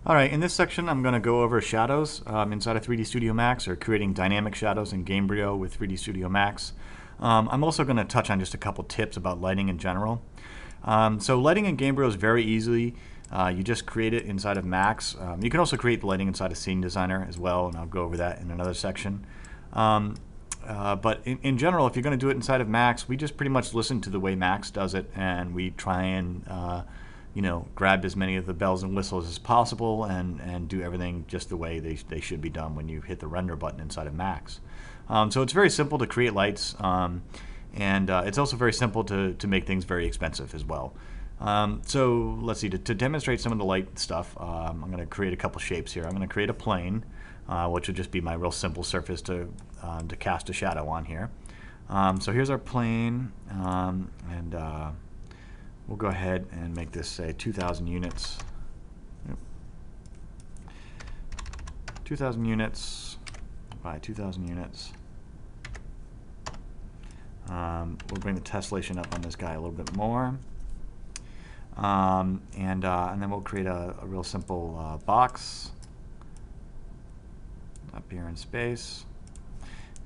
Alright, in this section I'm going to go over shadows inside of 3D Studio Max, or creating dynamic shadows in Gamebryo with 3D Studio Max. I'm also going to touch on just a couple tips about lighting in general. So lighting in Gamebryo is very easy. You just create it inside of Max. You can also create the lighting inside of Scene Designer as well, and I'll go over that in another section. But in general, if you're going to do it inside of Max, we just pretty much listen to the way Max does it, and we try and grab as many of the bells and whistles as possible and do everything just the way they should be done when you hit the render button inside of Max. So it's very simple to create lights, and it's also very simple to make things very expensive as well. So let's see, to demonstrate some of the light stuff, I'm going to create a couple shapes here. I'm going to create a plane, which would just be my real simple surface to cast a shadow on here. So here's our plane, and we'll go ahead and make this, say, 2,000 units. 2,000 units by 2,000 units. We'll bring the tessellation up on this guy a little bit more. And then we'll create a real simple box up here in space.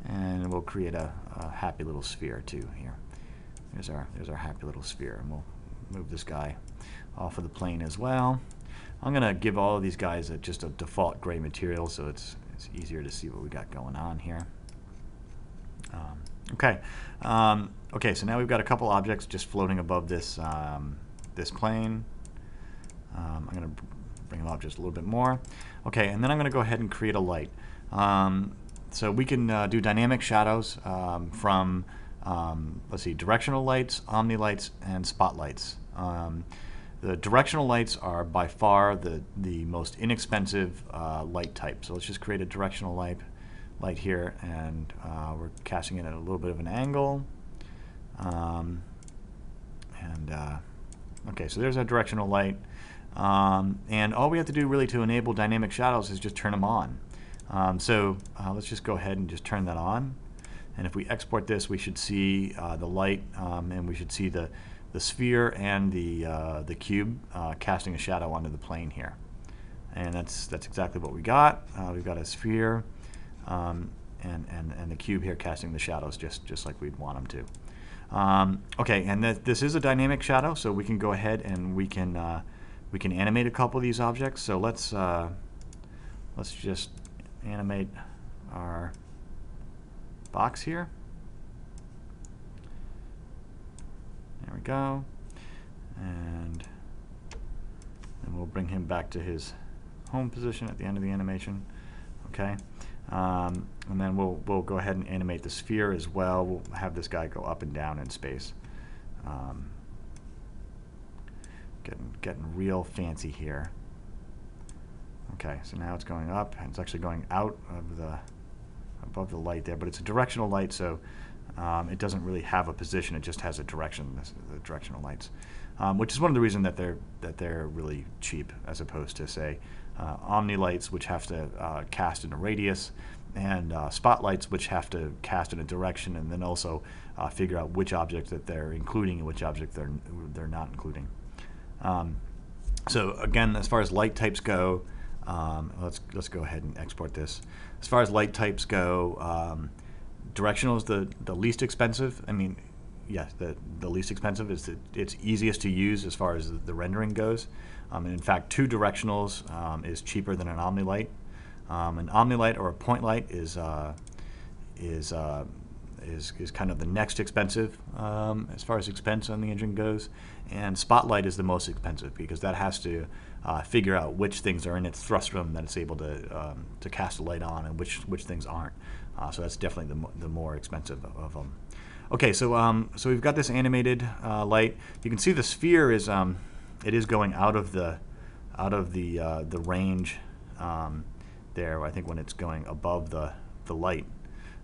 And we'll create a happy little sphere too here. There's our happy little sphere, and we'll move this guy off of the plane as well. I'm going to give all of these guys just a default gray material so it's easier to see what we got going on here. Okay, so now we've got a couple objects just floating above this this plane. I'm going to bring them up just a little bit more. Okay, and then I'm going to go ahead and create a light. So we can do dynamic shadows from let's see, directional lights, omni lights, and spotlights. The directional lights are by far the most inexpensive light type. So let's just create a directional light here, and we're casting it at a little bit of an angle. Okay, so there's our directional light. And all we have to do really to enable dynamic shadows is just turn them on. Let's just go ahead and just turn that on. And if we export this, we should see the light, and we should see the sphere and the cube casting a shadow onto the plane here. And that's exactly what we got. We've got a sphere and the cube here casting the shadows just like we'd want them to. Okay, and this is a dynamic shadow, so we can go ahead and we can animate a couple of these objects. So let's just animate our box here. There we go. And then we'll bring him back to his home position at the end of the animation. Okay. And then we'll go ahead and animate the sphere as well. We'll have this guy go up and down in space. Getting real fancy here. Okay, so now it's going up, and it's actually going out of above the light there, but it's a directional light, so it doesn't really have a position. It just has a direction. The directional lights, which is one of the reasons that they're really cheap, as opposed to, say, omni lights, which have to cast in a radius, and spotlights, which have to cast in a direction, and then also figure out which object that they're including and which object they're not including. So again, as far as light types go, let's go ahead and export this. As far as light types go, directional is the least expensive. I mean, yes, the least expensive is it's easiest to use as far as the rendering goes. And in fact, two directionals is cheaper than an omni light. An omni light or a point light is kind of the next expensive as far as expense on the engine goes, and spotlight is the most expensive because that has to figure out which things are in its thrust room that it's able to cast a light on, and which things aren't. So that's definitely the more expensive of them. Okay, so we've got this animated light. You can see the sphere is it is going out of the range there. I think when it's going above the light.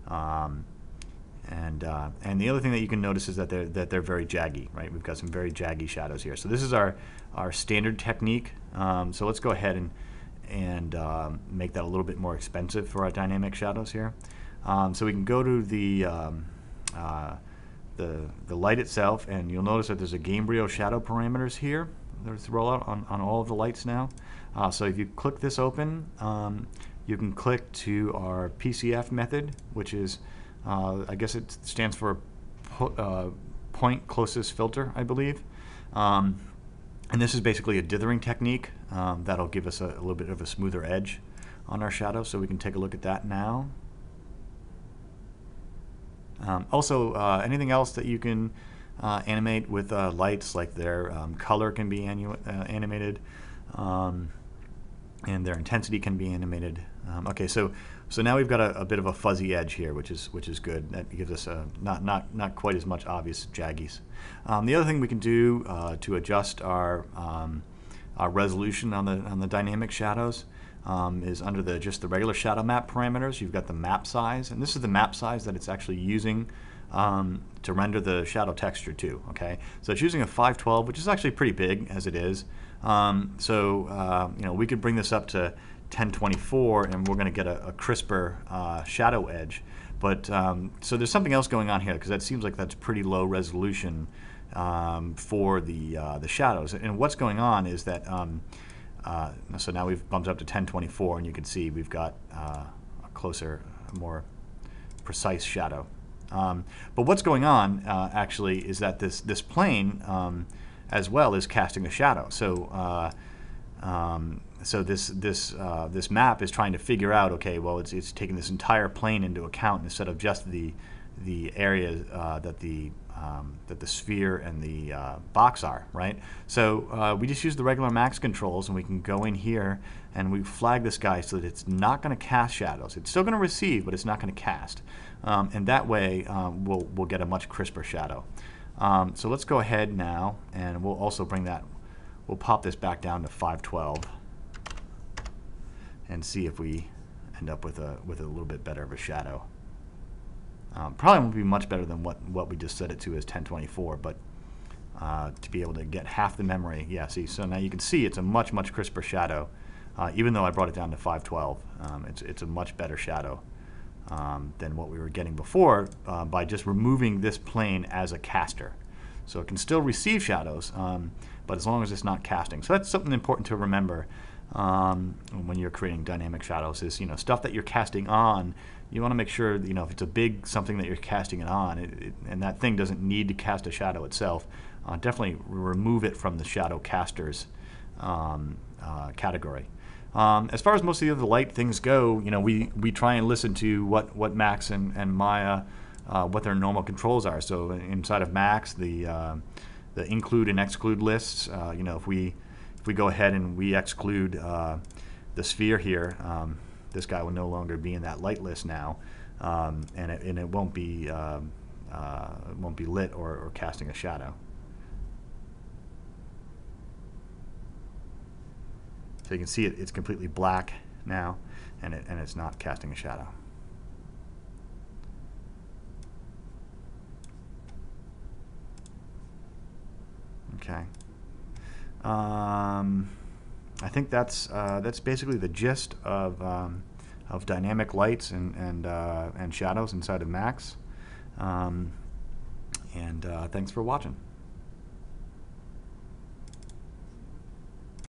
And the other thing that you can notice is that they're very jaggy, right? We've got some very jaggy shadows here. So this is our standard technique. So let's go ahead and make that a little bit more expensive for our dynamic shadows here. So we can go to the light itself, and you'll notice that there's a Gamebryo shadow parameters here. There's rollout on all of the lights now. So if you click this open, you can click to our PCF method, which is, I guess it stands for point closest filter, I believe. And this is basically a dithering technique that'll give us a little bit of a smoother edge on our shadow, so we can take a look at that now. Also, anything else that you can animate with lights, like their color can be animated, and their intensity can be animated. Okay, so now we've got a bit of a fuzzy edge here, which is good. That gives us not quite as much obvious jaggies. The other thing we can do to adjust our resolution on the dynamic shadows is under just the regular shadow map parameters. You've got the map size, and this is the map size that it's actually using to render the shadow texture to. Okay, so it's using a 512, which is actually pretty big as it is. We could bring this up to 1024, and we're going to get a crisper shadow edge. But so there's something else going on here, because that seems like that's pretty low resolution for the shadows. And what's going on is that so now we've bumped up to 1024, and you can see we've got a closer, more precise shadow. But what's going on actually is that this plane as well is casting a shadow. So so this map is trying to figure out, okay, well, it's taking this entire plane into account instead of just the area that the sphere and the box are, right? So we just use the regular max controls, and we can go in here and we flag this guy so that it's not going to cast shadows. It's still going to receive, but it's not going to cast. And that way we'll get a much crisper shadow. So let's go ahead now, and we'll also we'll pop this back down to 512 and see if we end up with a little bit better of a shadow. Probably won't be much better than what we just set it to as 1024, but to be able to get half the memory, yeah, see, so now you can see it's a much crisper shadow. Even though I brought it down to 512, it's a much better shadow than what we were getting before by just removing this plane as a caster. So it can still receive shadows, but as long as it's not casting. So that's something important to remember when you're creating dynamic shadows, is stuff that you're casting on. You want to make sure that, if it's a big something that you're casting it on, and that thing doesn't need to cast a shadow itself, definitely remove it from the shadow casters category. As far as most of the other light things go, we try and listen to what Max and Maya, what their normal controls are. So inside of Max, the include and exclude lists. If we go ahead and we exclude the sphere here, this guy will no longer be in that light list now, and it won't be lit or casting a shadow. So you can see it's completely black now, and it's not casting a shadow. Okay. I think that's basically the gist of dynamic lights and shadows inside of Max. Thanks for watching.